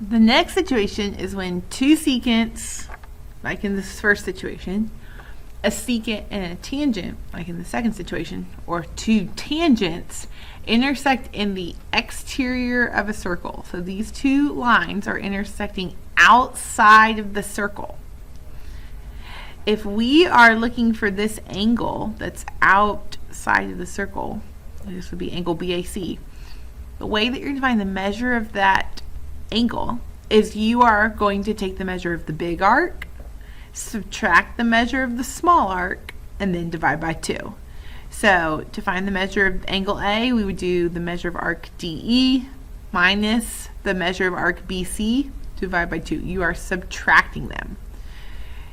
The next situation is when two secants, like in this first situation, a secant and a tangent, like in the second situation, or two tangents intersect in the exterior of a circle. So these two lines are intersecting outside of the circle. If we are looking for this angle that's outside of the circle, this would be angle BAC. The way that you're going to find the measure of that angle is you are going to take the measure of the big arc, subtract the measure of the small arc, and then divide by 2. So to find the measure of angle A, we would do the measure of arc DE minus the measure of arc BC, divide by 2. You are subtracting them.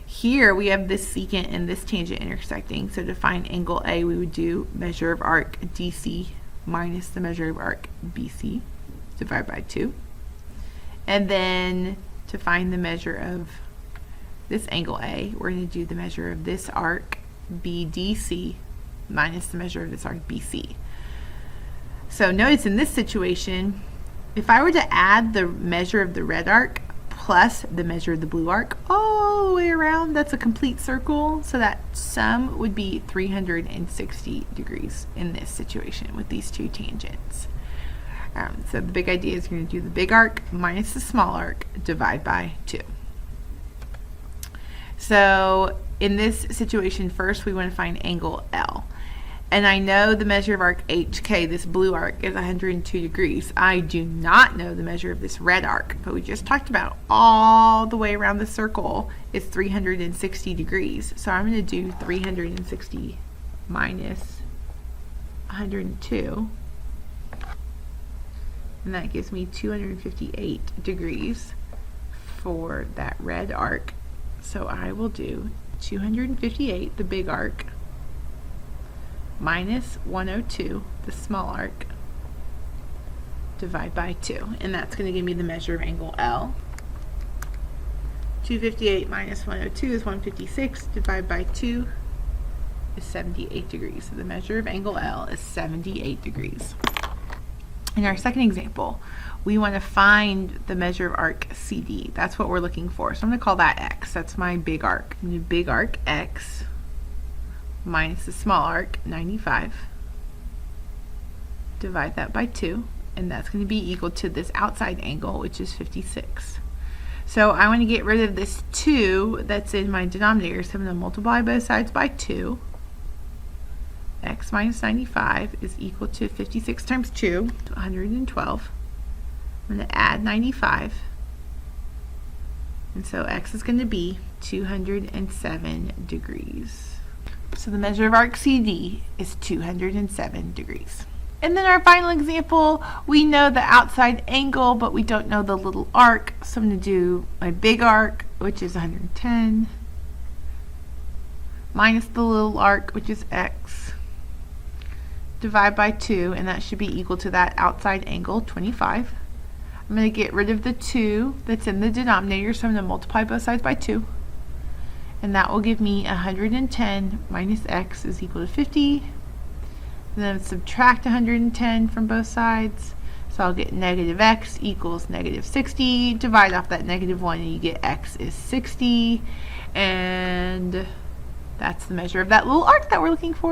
Here we have this secant and this tangent intersecting, so to find angle A, we would do measure of arc DC minus the measure of arc BC, divide by 2. And then to find the measure of this angle A, we're going to do the measure of this arc BDC minus the measure of this arc BC. So notice in this situation, if I were to add the measure of the red arc plus the measure of the blue arc all the way around, that's a complete circle, so that sum would be 360 degrees in this situation with these two tangents. So the big idea is you're going to do the big arc minus the small arc, divide by 2. So in this situation, first we want to find angle L. And I know the measure of arc HK, this blue arc, is 102 degrees. I do not know the measure of this red arc, but we just talked about all the way around the circle is 360 degrees. So I'm going to do 360 minus 102. And that gives me 258 degrees for that red arc. So I will do 258, the big arc, minus 102, the small arc, divide by 2. And that's going to give me the measure of angle L. 258 minus 102 is 156, divide by 2 is 78 degrees. So the measure of angle L is 78 degrees. In our second example, we want to find the measure of arc CD. That's what we're looking for. So I'm going to call that X. That's my big arc. I'm going to do big arc X minus the small arc, 95. Divide that by 2, and that's going to be equal to this outside angle, which is 56. So I want to get rid of this 2 that's in my denominator, so I'm going to multiply both sides by 2. X minus 95 is equal to 56 times 2, 112. I'm going to add 95. And so X is going to be 207 degrees. So the measure of arc CD is 207 degrees. And then our final example, we know the outside angle, but we don't know the little arc. So I'm going to do my big arc, which is 110, minus the little arc, which is X, divide by 2, and that should be equal to that outside angle, 25. I'm going to get rid of the 2 that's in the denominator, so I'm going to multiply both sides by 2. And that will give me 110 minus X is equal to 50. And then subtract 110 from both sides. So I'll get negative X equals negative 60. Divide off that negative 1 and you get X is 60. And that's the measure of that little arc that we're looking for.